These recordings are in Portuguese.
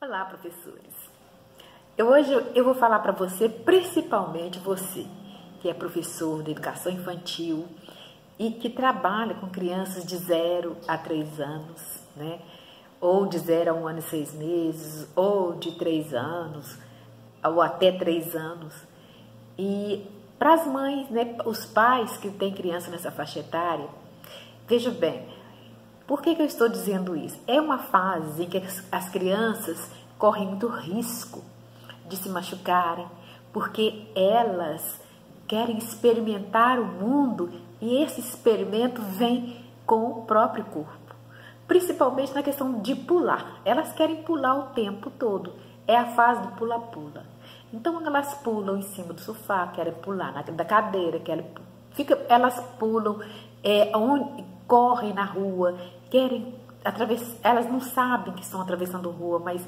Olá, professores! Hoje eu vou falar para você, principalmente você, que é professor de educação infantil e que trabalha com crianças de 0 a 3 anos, né? Ou de 0 a 1 ano e 6 meses, ou de 3 anos, ou até 3 anos. E para as mães, né, os pais que têm criança nessa faixa etária, veja bem, por que eu estou dizendo isso? É uma fase em que as crianças correm muito risco de se machucarem, porque elas querem experimentar o mundo e esse experimento vem com o próprio corpo, principalmente na questão de pular. Elas querem pular o tempo todo, é a fase do pula-pula. Então elas pulam em cima do sofá, querem pular da cadeira, elas pulam, correm na rua, querem atravessar, elas não sabem que estão atravessando a rua, mas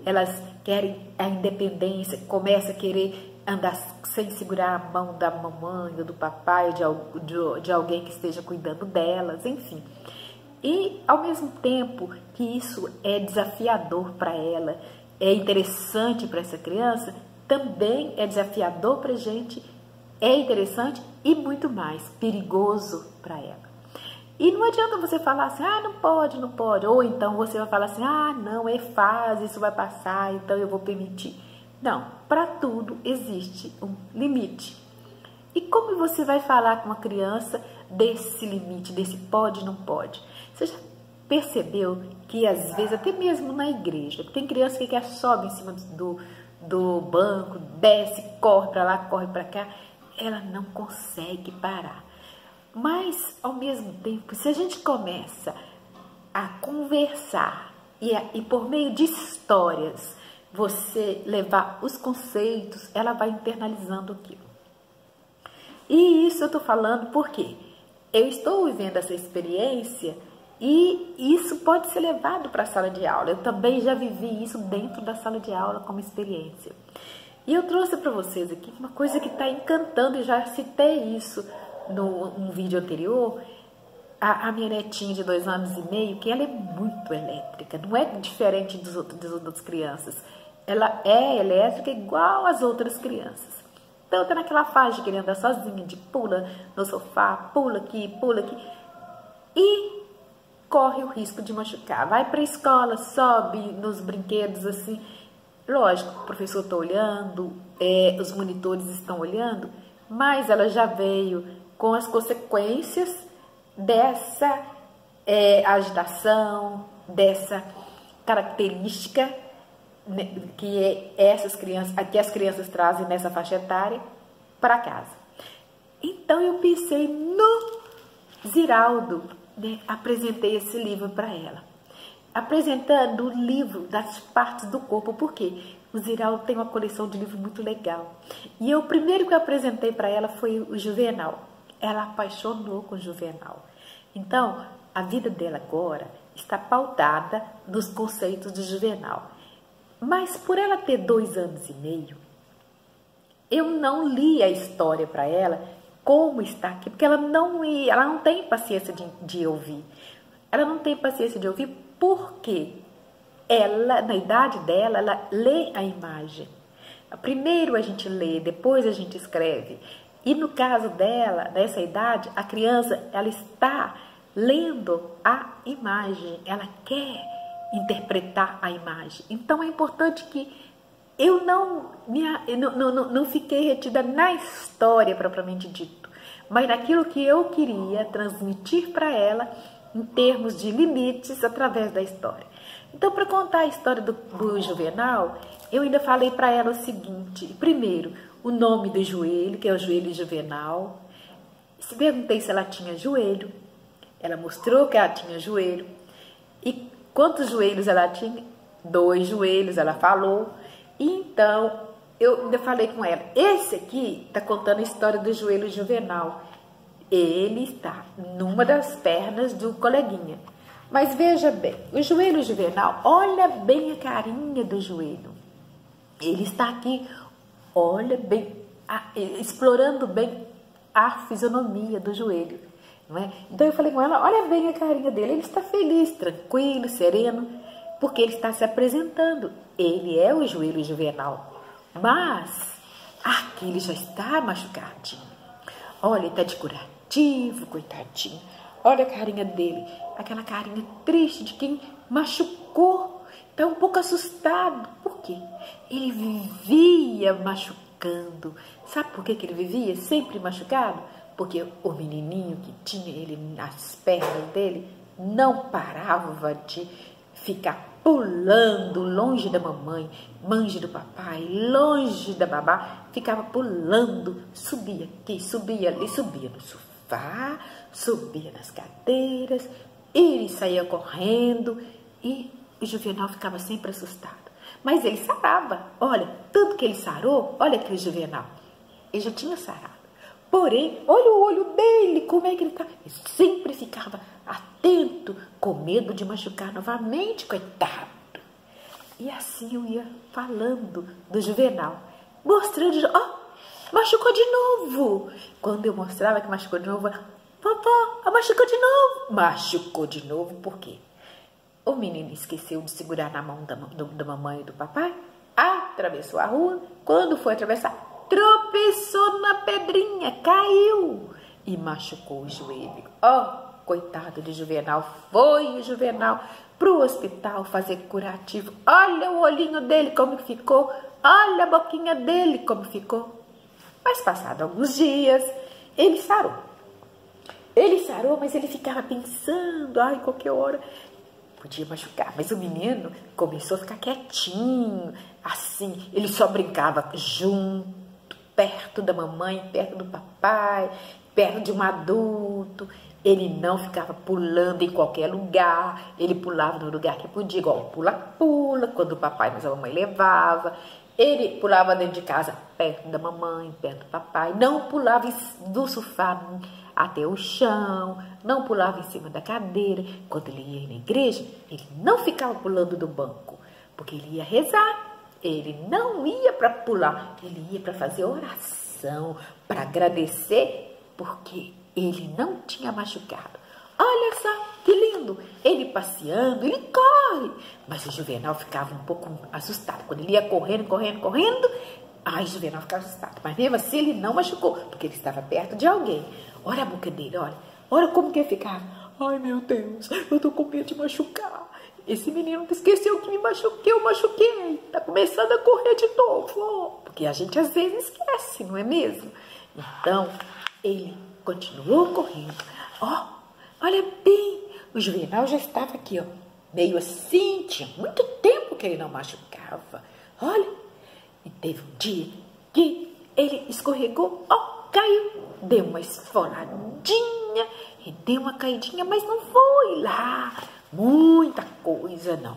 elas querem a independência, começam a querer andar sem segurar a mão da mamãe ou do papai, de alguém que esteja cuidando delas, enfim. E ao mesmo tempo que isso é desafiador para ela, é interessante para essa criança, também é desafiador para a gente, é interessante e muito mais perigoso para ela. E não adianta você falar assim, não pode, não pode. Ou então você vai falar assim, não, é fase, isso vai passar, então eu vou permitir. Não, para tudo existe um limite. E como você vai falar com uma criança desse limite, desse pode, não pode? Você já percebeu que às vezes, até mesmo na igreja, tem criança que quer sobe em cima do banco, desce, corre para lá, corre para cá, ela não consegue parar. Mas, ao mesmo tempo, se a gente começa a conversar e por meio de histórias, você levar os conceitos, ela vai internalizando aquilo. E isso eu estou falando porque eu estou vivendo essa experiência e isso pode ser levado para a sala de aula. Eu também já vivi isso dentro da sala de aula como experiência. E eu trouxe para vocês aqui uma coisa que está encantando, e já citei isso num vídeo anterior, a minha netinha de 2 anos e meio, que ela é muito elétrica, não é diferente das outras crianças. Ela é elétrica igual às outras crianças. Então, tá naquela fase de querer andar sozinha, de pula no sofá, pula aqui, e corre o risco de machucar. Vai para a escola, sobe nos brinquedos assim. Lógico, o professor está olhando, os monitores estão olhando, mas ela já veio com as consequências dessa agitação, dessa característica, né, que as crianças trazem nessa faixa etária para casa. Então eu pensei no Ziraldo, né, apresentei esse livro para ela, apresentando o livro das partes do corpo, porque o Ziraldo tem uma coleção de livros muito legal. E o primeiro que eu apresentei para ela foi o Juvenal. Ela apaixonou com o Juvenal. Então, a vida dela agora está pautada nos conceitos do Juvenal. Mas por ela ter 2 anos e meio, eu não li a história para ela como está aqui, porque ela não tem paciência de ouvir. Ela não tem paciência de ouvir porque ela, na idade dela, ela lê a imagem. Primeiro a gente lê, depois a gente escreve. E no caso dela, dessa idade, a criança, ela está lendo a imagem, ela quer interpretar a imagem. Então é importante que eu não fiquei retida na história propriamente dito, mas naquilo que eu queria transmitir para ela em termos de limites através da história. Então, para contar a história do Juvenal, eu ainda falei para ela o seguinte: primeiro, o nome do joelho, que é o joelho juvenal. Se perguntei se ela tinha joelho, ela mostrou que ela tinha joelho. E quantos joelhos ela tinha? 2 joelhos, ela falou. E então, eu ainda falei com ela: esse aqui está contando a história do joelho juvenal. Ele está numa das pernas do coleguinha. Mas veja bem, o joelho juvenal, olha bem a carinha do joelho. Ele está aqui, olha bem, explorando bem a fisionomia do joelho, não é? Então eu falei com ela: olha bem a carinha dele, ele está feliz, tranquilo, sereno. porque ele está se apresentando. Ele é o joelho juvenal, mas aqui ele já está machucadinho. Olha, ele está de curativo, coitadinho. Olha a carinha dele, aquela carinha triste de quem machucou. Está um pouco assustado. Por quê? Ele vivia machucando. Sabe por que ele vivia sempre machucado? Porque o menininho que tinha ele nas pernas dele não parava de ficar pulando longe da mamãe, longe do papai, longe da babá. Ficava pulando, subia aqui, subia ali, subia no sofá, subia nas cadeiras. Ele saía correndo e o Juvenal ficava sempre assustado. Mas ele sarava. Olha, tanto que ele sarou, olha aqui o Juvenal. Ele já tinha sarado. Porém, olha o olho dele, como é que ele está. Ele sempre ficava atento, com medo de machucar novamente, coitado. E assim eu ia falando do Juvenal, mostrando, machucou de novo. Quando eu mostrava que machucou de novo, vovó, machucou de novo. Machucou de novo, por quê? O menino esqueceu de segurar na mão da mamãe e do papai, atravessou a rua, quando foi atravessar, tropeçou na pedrinha, caiu e machucou o joelho. Coitado de Juvenal, foi o Juvenal para o hospital fazer curativo. Olha o olhinho dele como ficou, olha a boquinha dele como ficou. Mas passados alguns dias, ele sarou. Ele sarou, mas ele ficava pensando, qualquer hora podia machucar. Mas o menino começou a ficar quietinho, assim, ele só brincava junto, perto da mamãe, perto do papai, perto de um adulto. Ele não ficava pulando em qualquer lugar, ele pulava no lugar que podia, igual pula-pula, quando o papai mas a mamãe levava. Ele pulava dentro de casa, perto da mamãe, perto do papai, não pulava do sofá até o chão, não pulava em cima da cadeira. Quando ele ia na igreja, ele não ficava pulando do banco, porque ele ia rezar. Ele não ia para pular, ele ia para fazer oração, para agradecer, porque ele não tinha machucado. Olha só que lindo, ele passeando, ele corre. Mas o Juvenal ficava um pouco assustado. Quando ele ia correndo, o Juvenal ficava assustado. Mas mesmo assim ele não machucou, porque ele estava perto de alguém. Olha a boca dele, olha como que ele ficava. Ai meu Deus, eu tô com medo de machucar. Esse menino esqueceu que me machuquei, eu machuquei. Tá começando a correr de novo. Porque a gente às vezes esquece, não é mesmo? Então, ele continuou correndo. Olha bem, o Juvenal já estava aqui, meio assim, tinha muito tempo que ele não machucava. Olha, e teve um dia que ele escorregou, caiu, deu uma esfoladinha e deu uma caidinha, mas não foi lá muita coisa, não.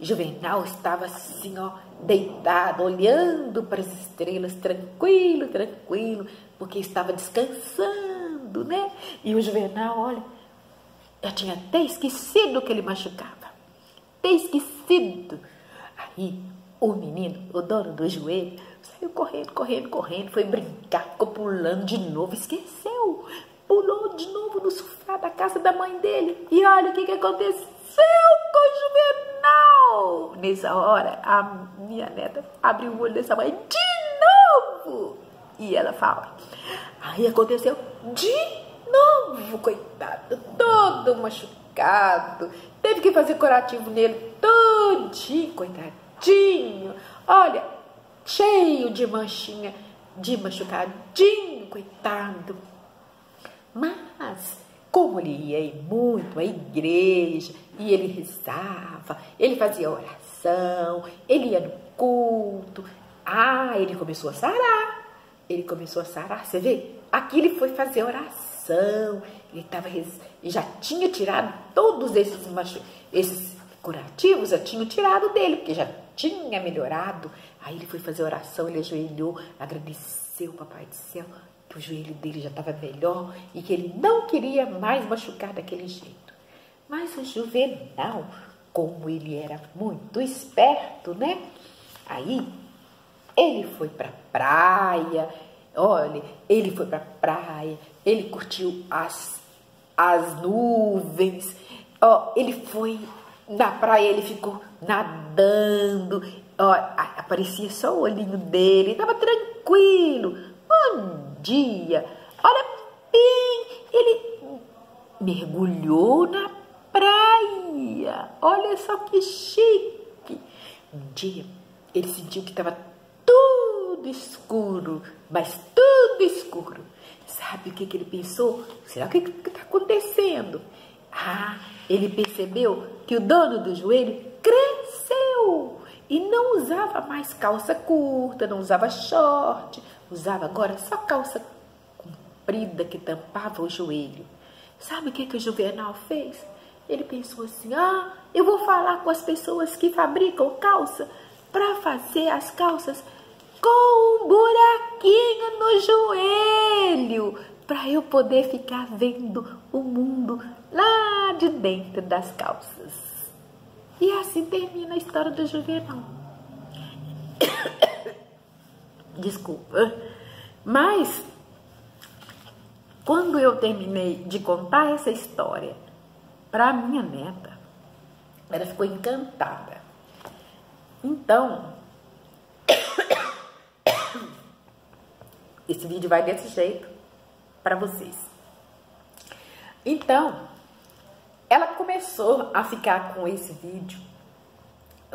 Juvenal estava assim, deitado, olhando para as estrelas, tranquilo, porque estava descansando, né? E o Juvenal, olha, eu tinha até esquecido que ele machucava. Até esquecido. Aí, o menino, o dono do joelho, saiu correndo, foi brincar, ficou pulando de novo, esqueceu. Pulou de novo no sofá da casa da mãe dele. E olha o que aconteceu com o Juvenal. Nessa hora, a minha neta abriu o olho dessa mãe de novo. E ela fala, aí aconteceu de novo, coitado, todo machucado. Teve que fazer curativo nele todinho, coitadinho. Olha, cheio de manchinha, de machucadinho, coitado. Mas, como ele ia muito à igreja, e ele rezava, ele fazia oração, ele ia no culto, ele começou a sarar. Você vê? Aqui ele foi fazer oração, ele já tinha tirado todos esses curativos, já tinham tirado dele, porque já tinha melhorado. Aí ele foi fazer oração, ele ajoelhou, agradeceu o Papai do Céu, que o joelho dele já estava melhor e que ele não queria mais machucar daquele jeito. Mas o Juvenal, como ele era muito esperto, né? Aí ele foi para a praia, olha, ele curtiu as nuvens, ele foi Na praia ele ficou nadando, ó, aparecia só o olhinho dele, estava tranquilo. Bom dia! Olha bem, ele mergulhou na praia. Olha só que chique. Um dia ele sentiu que estava tudo escuro, mas tudo escuro. Sabe o que ele pensou? Será que está acontecendo? Ele percebeu que o dono do joelho cresceu e não usava mais calça curta, não usava short, usava agora só calça comprida que tampava o joelho. Sabe o que o Juvenal fez? Ele pensou assim, eu vou falar com as pessoas que fabricam calça para fazer as calças com um buraquinho no joelho, para eu poder ficar vendo o mundo lá de dentro das calças. E assim termina a história do Juvenal. Desculpa. Mas, quando eu terminei de contar essa história para a minha neta, ela ficou encantada. Então, esse vídeo vai desse jeito para vocês. Então, ela começou a ficar com esse vídeo,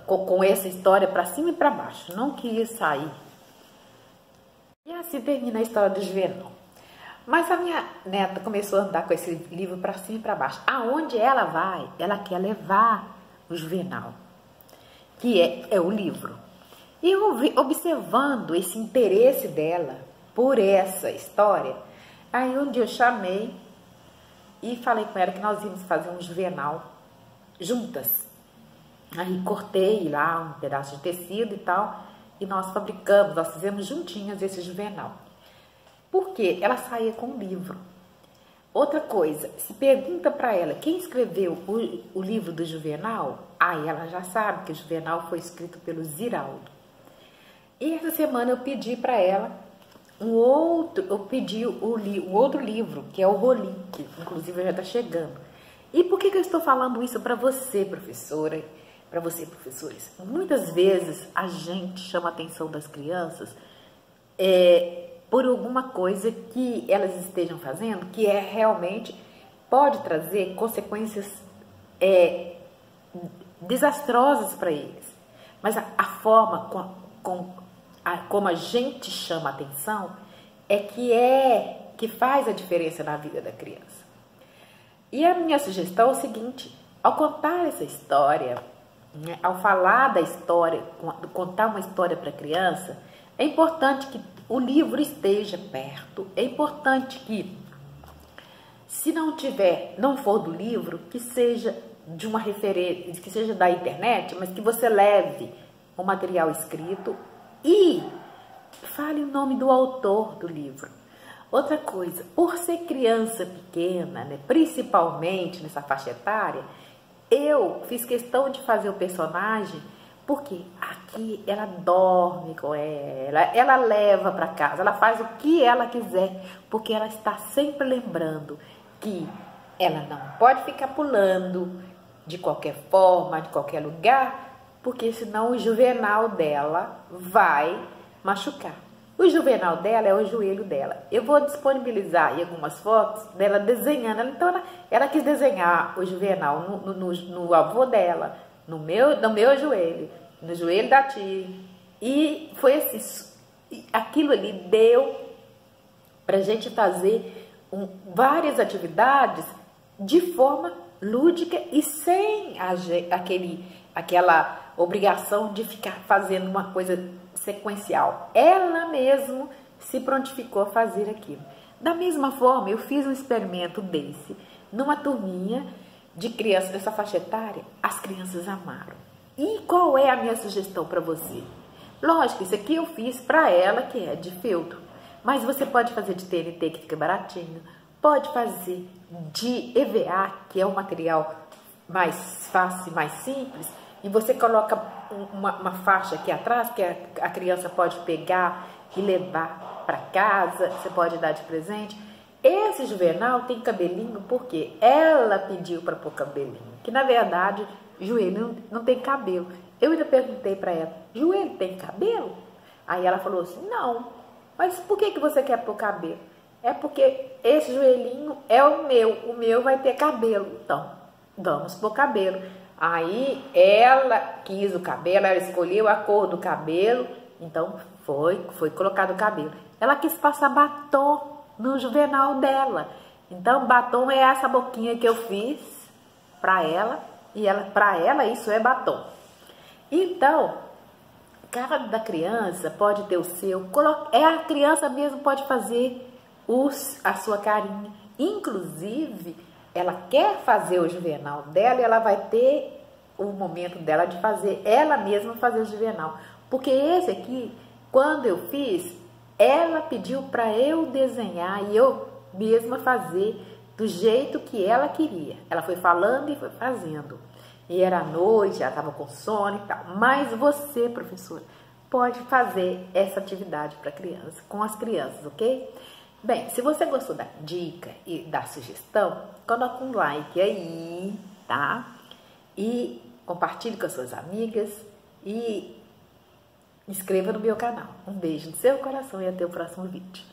com essa história para cima e para baixo, não queria sair. E assim termina a história do Juvenal. Mas a minha neta começou a andar com esse livro para cima e para baixo. Aonde ela vai, ela quer levar o Juvenal, que é o livro. E eu observando esse interesse dela por essa história, aí um dia eu chamei e falei com ela que nós íamos fazer um Juvenal juntas. Aí cortei lá um pedaço de tecido e tal, e nós fizemos juntinhas esse Juvenal. Porque ela saía com um livro. Outra coisa, se pergunta para ela quem escreveu o livro do Juvenal, aí ela já sabe que o Juvenal foi escrito pelo Ziraldo. E essa semana eu pedi para ela o outro livro, que é o Rolim, que inclusive já está chegando. E por que eu estou falando isso para você, professora, para você, professores? Muitas vezes a gente chama a atenção das crianças por alguma coisa que elas estejam fazendo, que realmente pode trazer consequências desastrosas para eles. Mas a forma como a gente chama a atenção é que faz a diferença na vida da criança. E a minha sugestão é o seguinte: ao contar essa história, né, ao falar da história, contar uma história para a criança, é importante que o livro esteja perto, é importante que, se não for do livro, que seja de uma referência, que seja da internet, mas que você leve o material escrito e fale o nome do autor do livro. Outra coisa, por ser criança pequena, né, principalmente nessa faixa etária, eu fiz questão de fazer o personagem, porque aqui ela dorme com ela leva para casa, ela faz o que ela quiser, porque ela está sempre lembrando que ela não pode ficar pulando de qualquer forma, de qualquer lugar, porque senão o Juvenal dela vai machucar. O Juvenal dela é o joelho dela. Eu vou disponibilizar aí algumas fotos dela desenhando. Então ela quis desenhar o Juvenal no avô dela, no meu joelho, no joelho da tia. E foi assim, aquilo ali deu pra gente fazer várias atividades de forma lúdica e sem aquela obrigação de ficar fazendo uma coisa sequencial. Ela mesmo se prontificou a fazer aquilo. Da mesma forma, eu fiz um experimento desse numa turminha de crianças dessa faixa etária. As crianças amaram. E qual é a minha sugestão para você? Lógico, isso aqui eu fiz para ela, que é de feltro, mas você pode fazer de TNT, que fica baratinho, pode fazer de EVA, que é um material mais fácil, mais simples, e você coloca uma faixa aqui atrás, que a criança pode pegar e levar para casa, você pode dar de presente. Esse Juvenal tem cabelinho porque ela pediu para pôr cabelinho, que na verdade joelho não tem cabelo. Eu ainda perguntei para ela, joelho tem cabelo? Aí ela falou assim, não, mas por que você quer pôr cabelo? É porque esse joelhinho é o meu vai ter cabelo, então vamos pôr cabelo. Aí ela quis o cabelo, ela escolheu a cor do cabelo, então foi colocado o cabelo. Ela quis passar batom no juvenal dela, então batom é essa boquinha que eu fiz para ela, e para ela isso é batom. Então, cada criança pode ter o seu, a criança mesmo pode fazer a sua carinha. Inclusive, ela quer fazer o juvenal dela e ela vai ter o momento dela de fazer, ela mesma fazer o juvenal. Porque esse aqui, quando eu fiz, ela pediu para eu desenhar e eu mesma fazer do jeito que ela queria. Ela foi falando e foi fazendo. E era noite, ela estava com sono e tal. Mas você, professora, pode fazer essa atividade para criança, com as crianças, ok? Bem, se você gostou da dica e da sugestão, coloca um like aí, tá? E compartilhe com as suas amigas e inscreva no meu canal. Um beijo no seu coração e até o próximo vídeo.